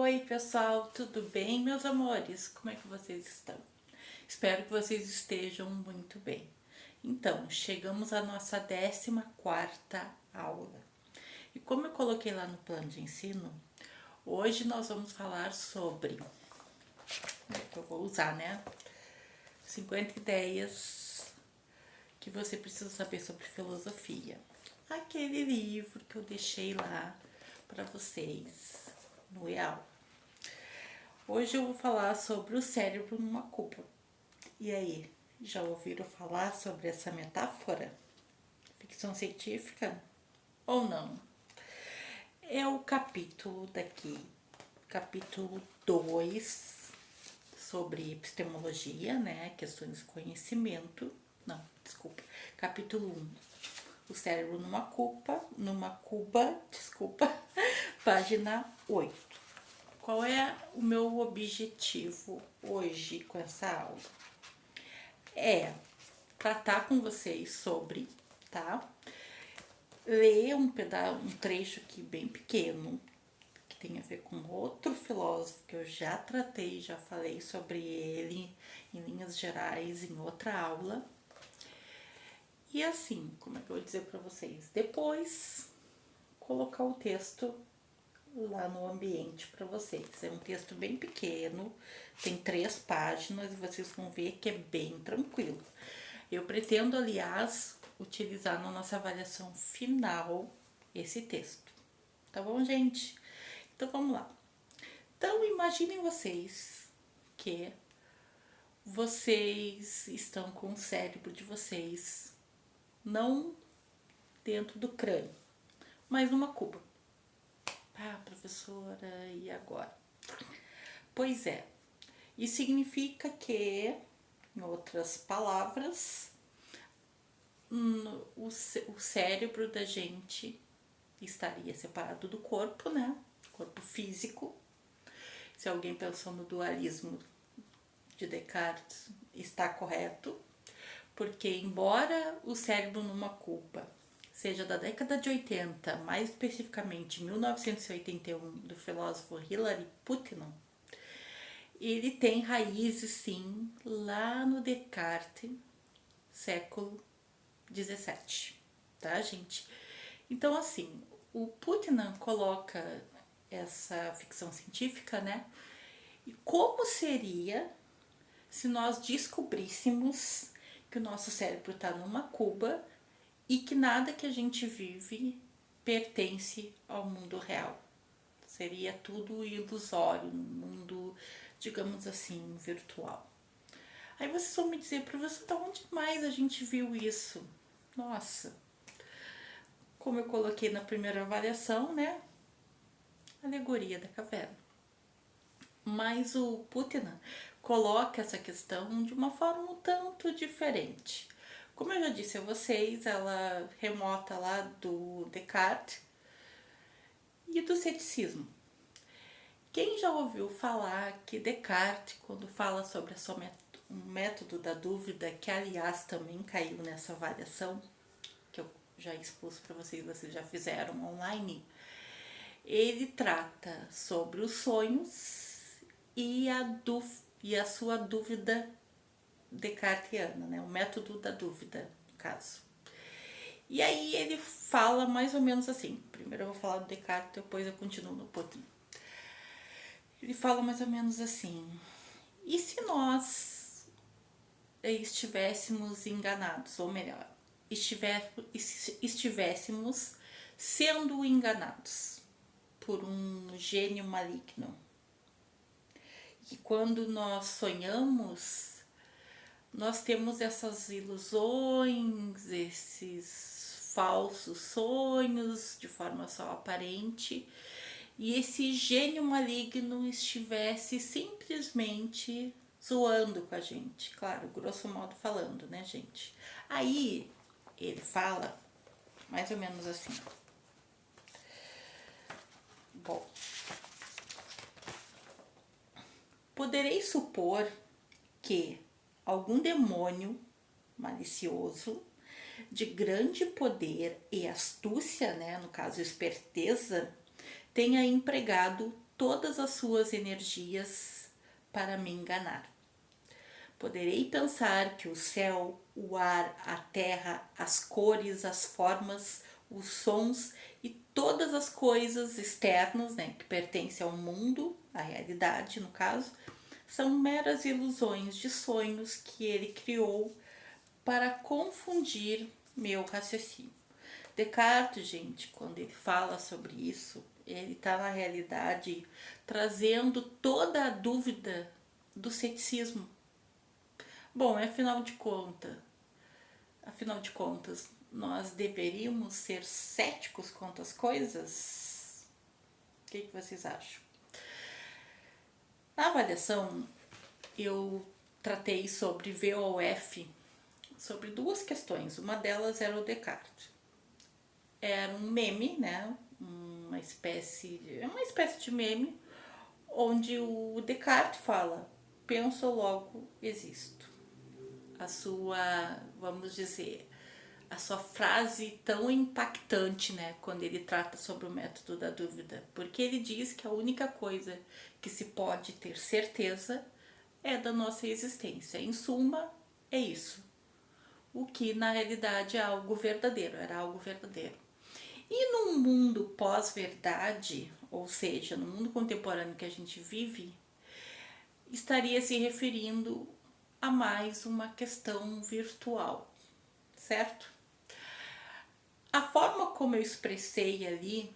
Oi pessoal, tudo bem, meus amores? Como é que vocês estão? Espero que vocês estejam muito bem. Então, chegamos à nossa 14ª aula. E como eu coloquei lá no plano de ensino, hoje nós vamos falar sobre, que eu vou usar, né? 50 ideias que você precisa saber sobre filosofia. Aquele livro que eu deixei lá para vocês no EAL. Hoje eu vou falar sobre o cérebro numa cuba. E aí, já ouviram falar sobre essa metáfora? Ficção científica ou não? É o capítulo daqui, capítulo 2, sobre epistemologia, né? Questões de conhecimento. Não, desculpa. Capítulo 1, o cérebro numa cuba, página 8. Qual é o meu objetivo hoje com essa aula? É tratar com vocês sobre, tá? Ler um trecho aqui bem pequeno, que tem a ver com outro filósofo que eu já tratei, já falei sobre ele em linhas gerais em outra aula. E assim, como é que eu vou dizer para vocês? Depois colocar o texto lá no ambiente para vocês. É um texto bem pequeno, tem 3 páginas e vocês vão ver que é bem tranquilo. Eu pretendo, aliás, utilizar na nossa avaliação final esse texto. Tá bom, gente? Então vamos lá. Então imaginem vocês que vocês estão com o cérebro de vocês não dentro do crânio, mas numa cuba. Ah, professora, e agora? Pois é, isso significa que, em outras palavras, o cérebro da gente estaria separado do corpo, né? Corpo físico. Se alguém pensou no dualismo de Descartes, está correto, porque embora o cérebro numa cuba seja da década de 80, mais especificamente 1981, do filósofo Hilary Putnam, ele tem raízes sim lá no Descartes, século 17, tá, gente? Então, assim, o Putnam coloca essa ficção científica, né? E como seria se nós descobríssemos que o nosso cérebro está numa cuba e que nada que a gente vive pertence ao mundo real? Seria tudo ilusório, um mundo, digamos assim, virtual. Aí vocês vão me dizer, professor, de onde mais a gente viu isso? Nossa, como eu coloquei na primeira avaliação, né? Alegoria da caverna. Mas o Putnam coloca essa questão de uma forma um tanto diferente. Como eu já disse a vocês, ela remota lá do Descartes e do ceticismo. Quem já ouviu falar que Descartes, quando fala sobre o método da dúvida, que aliás também caiu nessa avaliação, que eu já expus para vocês, vocês já fizeram online, ele trata sobre os sonhos e a sua dúvida descartiana, né? O método da dúvida, no caso. E aí ele fala mais ou menos assim, primeiro eu vou falar do Descartes, depois eu continuo no Putnam. Ele fala mais ou menos assim, e se nós estivéssemos enganados, ou melhor, estivéssemos sendo enganados por um gênio maligno? E quando nós sonhamos, nós temos essas ilusões, esses falsos sonhos de forma só aparente, e esse gênio maligno estivesse simplesmente zoando com a gente, claro, grosso modo falando, né, gente? Aí ele fala mais ou menos assim. Bom, poderei supor que algum demônio malicioso, de grande poder e astúcia, né, no caso esperteza, tenha empregado todas as suas energias para me enganar. Poderei pensar que o céu, o ar, a terra, as cores, as formas, os sons e todas as coisas externas, né, que pertencem ao mundo, à realidade no caso, são meras ilusões de sonhos que ele criou para confundir meu raciocínio. Descartes, gente, quando ele fala sobre isso, ele está na realidade trazendo toda a dúvida do ceticismo. Bom, afinal de contas, nós deveríamos ser céticos quanto às coisas? O que vocês acham? Na avaliação, eu tratei sobre VOF, sobre duas questões. Uma delas era o Descartes. Era um meme, né? Uma espécie de meme, onde o Descartes fala: penso, logo existo. A sua, vamos dizer, a sua frase tão impactante, né, quando ele trata sobre o método da dúvida, porque ele diz que a única coisa que se pode ter certeza é da nossa existência. Em suma, é isso. O que na realidade é algo verdadeiro, era algo verdadeiro. E num mundo pós-verdade, ou seja, no mundo contemporâneo que a gente vive, estaria se referindo a mais uma questão virtual, certo? A forma como eu expressei ali,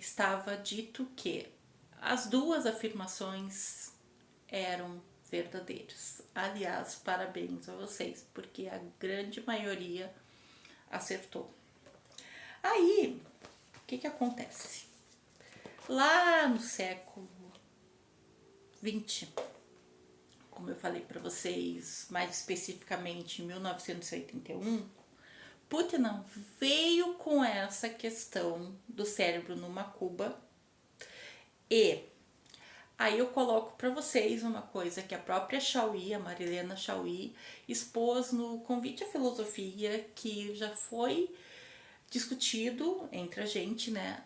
estava dito que as duas afirmações eram verdadeiras. Aliás, parabéns a vocês, porque a grande maioria acertou. Aí, o que acontece? Lá no século XX, como eu falei para vocês, mais especificamente em 1981, Putnam veio com essa questão do cérebro numa cuba. E aí eu coloco para vocês uma coisa que a própria Chauí, a Marilena Chauí, expôs no Convite à Filosofia, que já foi discutido entre a gente, né,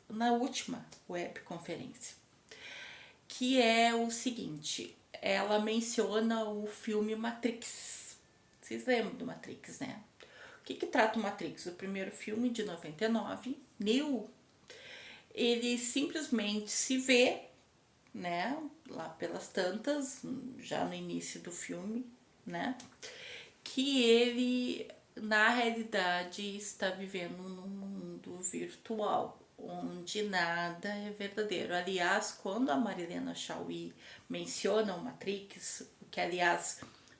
na última webconferência, que é o seguinte: ela menciona o filme Matrix. Vocês lembram do Matrix, né? O que trata o Matrix? O primeiro filme de 99, Neo, ele simplesmente se vê, né, lá pelas tantas, já no início do filme, né, que ele na realidade está vivendo num mundo virtual, onde nada é verdadeiro. Aliás, quando a Marilena Chauí menciona o Matrix, que aliás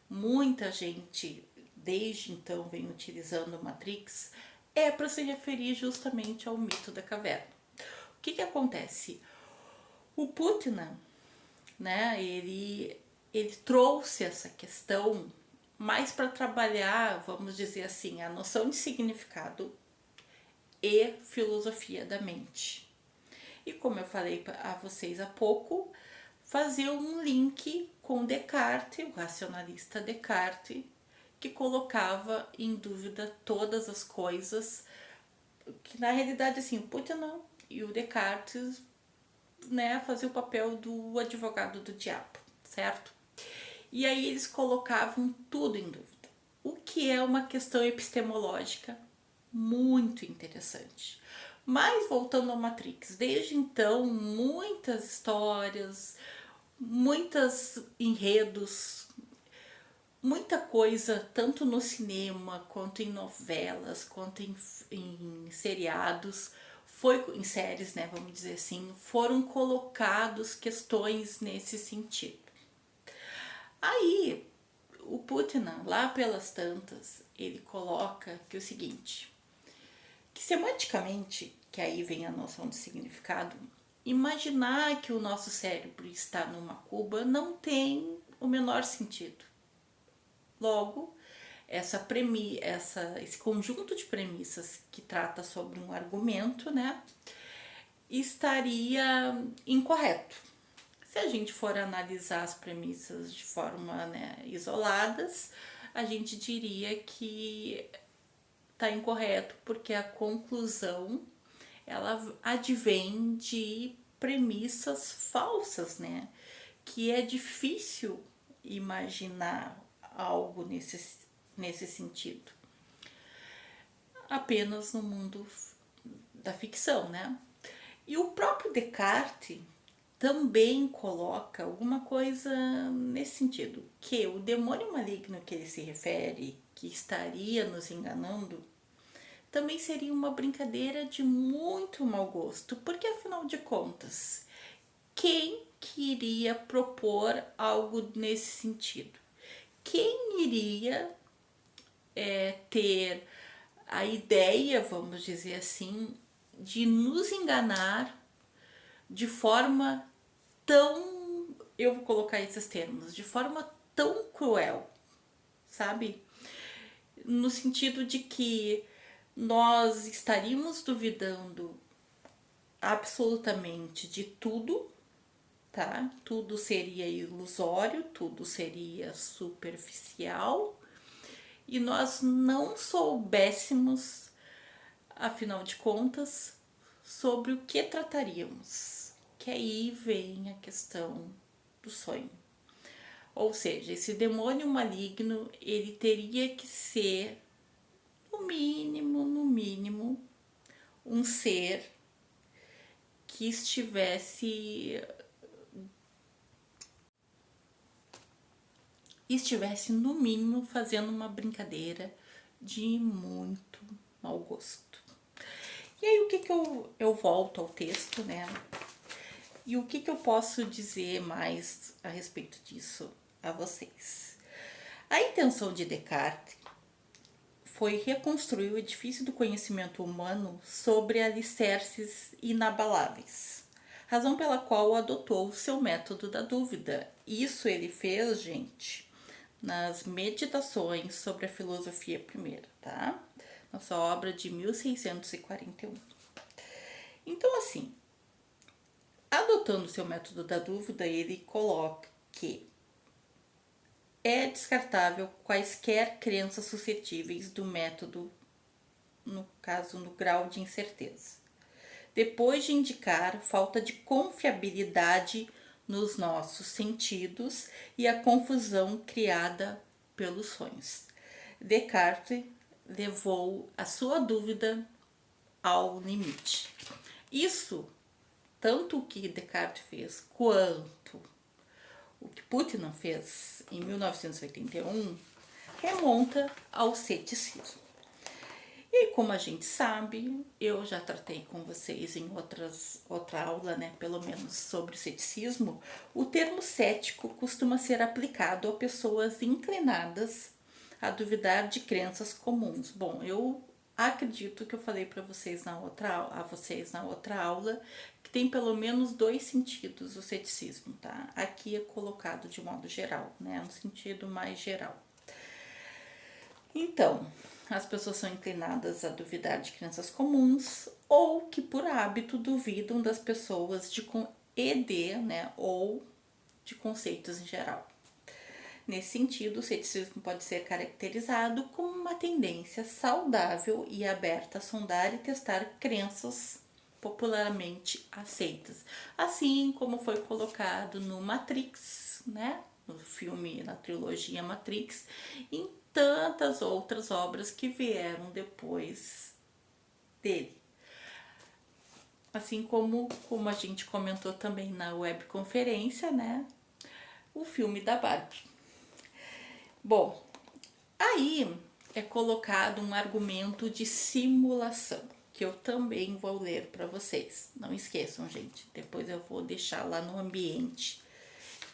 muita gente desde então vem utilizando o Matrix, é para se referir justamente ao mito da caverna. O que acontece? O Putnam, né, ele trouxe essa questão mais para trabalhar, vamos dizer assim, a noção de significado e filosofia da mente. E como eu falei a vocês há pouco, fazer um link com Descartes, o racionalista Descartes, que colocava em dúvida todas as coisas, que na realidade assim, o Putnam e o Descartes, né, faziam o papel do advogado do diabo, certo? E aí eles colocavam tudo em dúvida, o que é uma questão epistemológica muito interessante. Mas voltando ao Matrix, desde então muitas histórias, muitos enredos, muita coisa, tanto no cinema, quanto em novelas, quanto em seriados, em séries, né, vamos dizer assim, foram colocados questões nesse sentido. Aí, o Putnam, lá pelas tantas, ele coloca que o seguinte, que semanticamente, que aí vem a noção de significado, imaginar que o nosso cérebro está numa cuba não tem o menor sentido. Logo, esse conjunto de premissas que trata sobre um argumento, né, estaria incorreto. Se a gente for analisar as premissas de forma, né, isoladas, a gente diria que está incorreto porque a conclusão ela advém de premissas falsas, né? Que é difícil imaginar algo nesse sentido. Apenas no mundo da ficção, né? E o próprio Descartes também coloca alguma coisa nesse sentido, que o demônio maligno que ele se refere, que estaria nos enganando, também seria uma brincadeira de muito mau gosto, porque afinal de contas, quem queria propor algo nesse sentido? Quem iria ter a ideia, vamos dizer assim, de nos enganar de forma tão, eu vou colocar esses termos, de forma tão cruel, sabe? No sentido de que nós estaríamos duvidando absolutamente de tudo, tá? Tudo seria ilusório, tudo seria superficial e nós não soubéssemos, afinal de contas, sobre o que trataríamos. Que aí vem a questão do sonho. Ou seja, esse demônio maligno, ele teria que ser, no mínimo, um ser que estivesse no mínimo fazendo uma brincadeira de muito mau gosto. E aí o que eu volto ao texto, né? E o que eu posso dizer mais a respeito disso a vocês? A intenção de Descartes foi reconstruir o edifício do conhecimento humano sobre alicerces inabaláveis, razão pela qual adotou o seu método da dúvida. Isso ele fez, gente, nas Meditações sobre a Filosofia Primeira, tá? Nossa obra de 1641. Então, assim, adotando o seu método da dúvida, ele coloca que é descartável quaisquer crenças suscetíveis do método, no caso, no grau de incerteza. Depois de indicar falta de confiabilidade nos nossos sentidos e a confusão criada pelos sonhos. Descartes levou a sua dúvida ao limite. Isso, tanto o que Descartes fez quanto o que Putnam fez em 1981, remonta ao ceticismo. E como a gente sabe, eu já tratei com vocês em outra aula, né, pelo menos sobre o ceticismo, o termo cético costuma ser aplicado a pessoas inclinadas a duvidar de crenças comuns. Bom, eu acredito que eu falei para vocês na outra aula que tem pelo menos dois sentidos o ceticismo, tá? Aqui é colocado de modo geral, né, no sentido mais geral. Então, as pessoas são inclinadas a duvidar de crenças comuns ou que por hábito duvidam das pessoas de ED, né, ou de conceitos em geral. Nesse sentido, o ceticismo pode ser caracterizado como uma tendência saudável e aberta a sondar e testar crenças popularmente aceitas, assim como foi colocado no Matrix, né, no filme, na trilogia Matrix, em tantas outras obras que vieram depois dele. Assim como a gente comentou também na webconferência, né, o filme da Barbie. Bom, aí é colocado um argumento de simulação, que eu também vou ler para vocês. Não esqueçam, gente, depois eu vou deixar lá no ambiente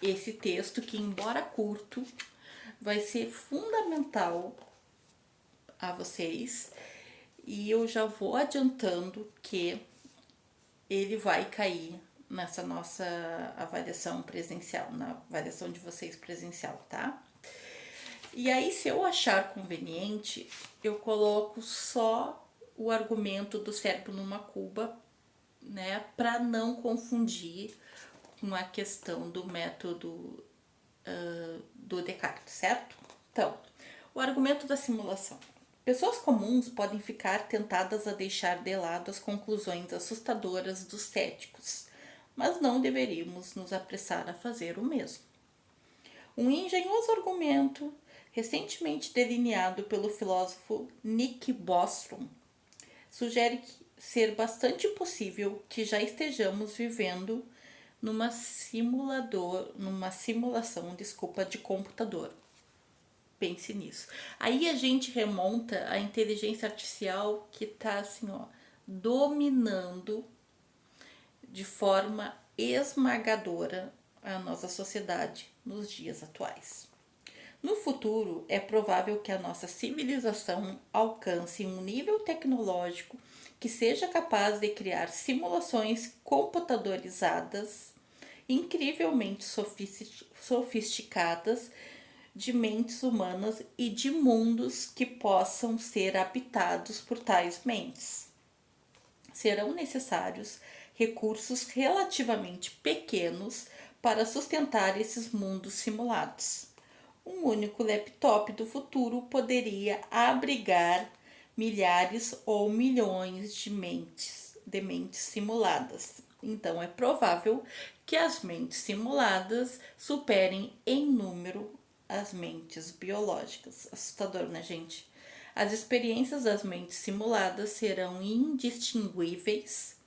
esse texto que, embora curto, vai ser fundamental a vocês. E eu já vou adiantando que ele vai cair nessa nossa avaliação presencial, na avaliação de vocês presencial, tá? E aí, se eu achar conveniente, eu coloco só o argumento do cérebro numa cuba, né, para não confundir com a questão do método do Descartes, certo? Então, o argumento da simulação. Pessoas comuns podem ficar tentadas a deixar de lado as conclusões assustadoras dos céticos, mas não deveríamos nos apressar a fazer o mesmo. Um engenhoso argumento, recentemente delineado pelo filósofo Nick Bostrom, sugere ser bastante possível que já estejamos vivendo numa simulação de computador. Pense nisso. Aí a gente remonta a inteligência artificial que está assim, ó, dominando de forma esmagadora a nossa sociedade nos dias atuais. No futuro, é provável que a nossa civilização alcance um nível tecnológico que seja capaz de criar simulações computadorizadas incrivelmente sofisticadas de mentes humanas e de mundos que possam ser habitados por tais mentes. Serão necessários recursos relativamente pequenos para sustentar esses mundos simulados. Um único laptop do futuro poderia abrigar milhares ou milhões de mentes simuladas. Então é provável que as mentes simuladas superem em número as mentes biológicas. Assustador, né, gente? As experiências das mentes simuladas serão indistinguíveis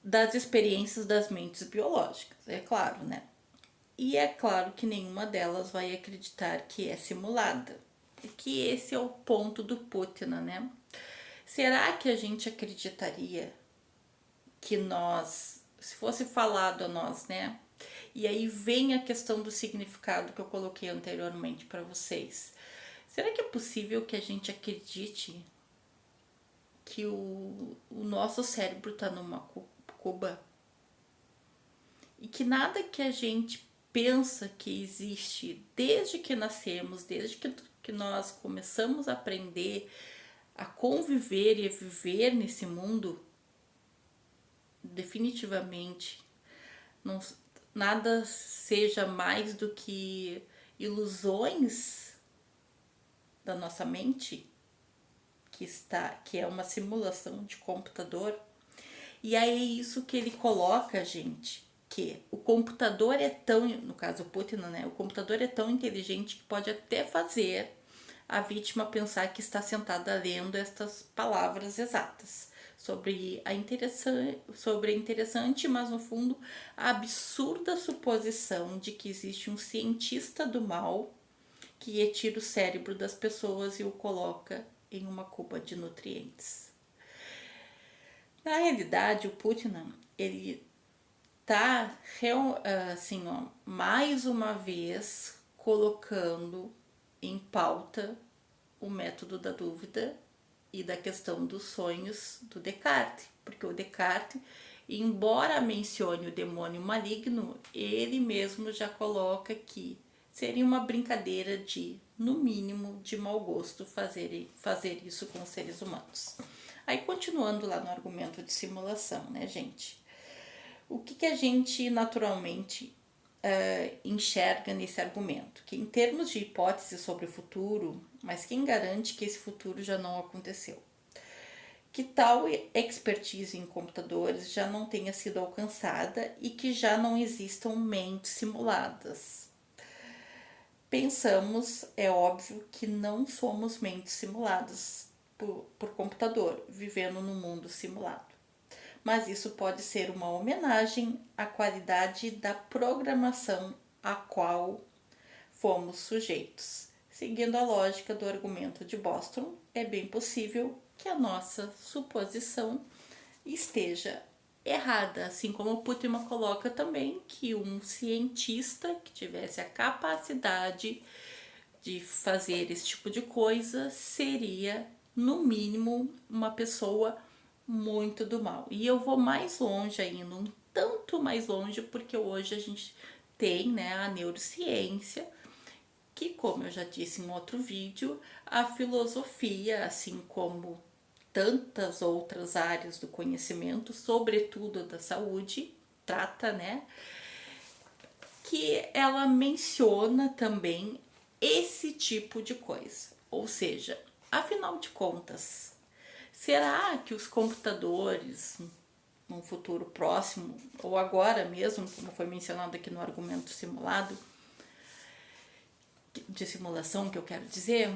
das experiências das mentes biológicas, é claro, né? E é claro que nenhuma delas vai acreditar que é simulada. E que esse é o ponto do Putin, né? Será que a gente acreditaria que nós, se fosse falado a nós, né? E aí vem a questão do significado que eu coloquei anteriormente para vocês. Será que é possível que a gente acredite que o nosso cérebro está numa cuba? E que nada que a gente pensa que existe desde que nascemos, desde que nós começamos a aprender a conviver e a viver nesse mundo, definitivamente não, nada seja mais do que ilusões da nossa mente, que é uma simulação de computador. E aí é isso que ele coloca, gente, que o computador é tão, no caso o Putin, né, o computador é tão inteligente que pode até fazer a vítima pensar que está sentada lendo estas palavras exatas sobre a interessante, mas no fundo a absurda suposição de que existe um cientista do mal que retira o cérebro das pessoas e o coloca em uma cuba de nutrientes. Na realidade, o Putin, ele tá assim, ó, mais uma vez colocando em pauta o método da dúvida e da questão dos sonhos do Descartes, porque o Descartes, embora mencione o demônio maligno, ele mesmo já coloca que seria uma brincadeira de, no mínimo, de mau gosto fazer isso com os seres humanos. Aí, continuando lá no argumento de simulação, né, gente? O que a gente naturalmente enxerga nesse argumento? Que em termos de hipótese sobre o futuro, mas quem garante que esse futuro já não aconteceu? Que tal expertise em computadores já não tenha sido alcançada e que já não existam mentes simuladas? Pensamos, é óbvio, que não somos mentes simuladas por computador, vivendo num mundo simulado. Mas isso pode ser uma homenagem à qualidade da programação a qual fomos sujeitos. Seguindo a lógica do argumento de Bostrom, é bem possível que a nossa suposição esteja errada, assim como o Putin coloca também que um cientista que tivesse a capacidade de fazer esse tipo de coisa seria, no mínimo, uma pessoa muito do mal. E eu vou mais longe ainda, um tanto mais longe, porque hoje a gente tem, né, a neurociência, que, como eu já disse em outro vídeo, a filosofia, assim como tantas outras áreas do conhecimento, sobretudo da saúde, trata, né, que ela menciona também esse tipo de coisa. Ou seja, Afinal de contas, será que os computadores, num futuro próximo, ou agora mesmo, como foi mencionado aqui no argumento simulado, de simulação que eu quero dizer,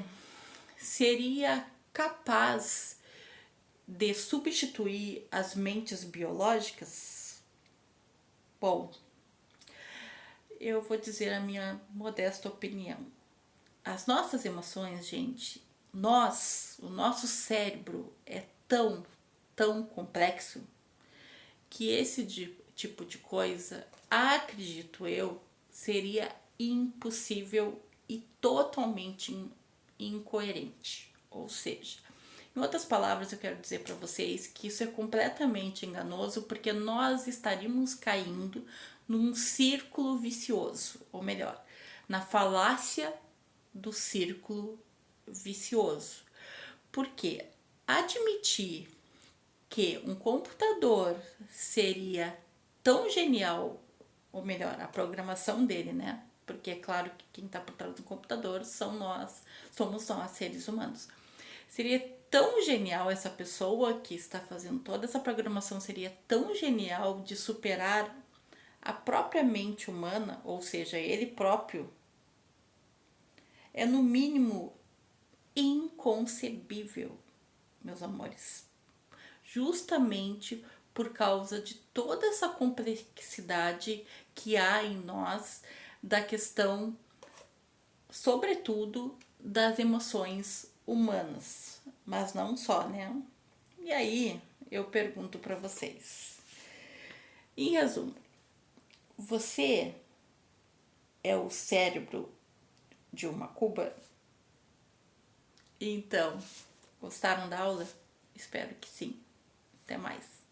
seria capaz de substituir as mentes biológicas? Bom, eu vou dizer a minha modesta opinião. As nossas emoções, gente, o nosso cérebro é tão complexo que esse tipo de coisa, acredito eu, seria impossível e totalmente incoerente. Ou seja, em outras palavras, eu quero dizer para vocês que isso é completamente enganoso, porque nós estaríamos caindo num círculo vicioso, ou melhor, na falácia do círculo vicioso. Porque admitir que um computador seria tão genial, ou melhor, a programação dele, né? Porque é claro que quem está por trás do computador somos nós, seres humanos. Seria tão genial essa pessoa que está fazendo toda essa programação, seria tão genial de superar a própria mente humana, ou seja, ele próprio, é no mínimo inconcebível, meus amores. Justamente por causa de toda essa complexidade que há em nós da questão, sobretudo, das emoções humanas, mas não só, né? E aí eu pergunto para vocês, em resumo, você é o cérebro de uma cuba? Então, gostaram da aula? Espero que sim. Até mais.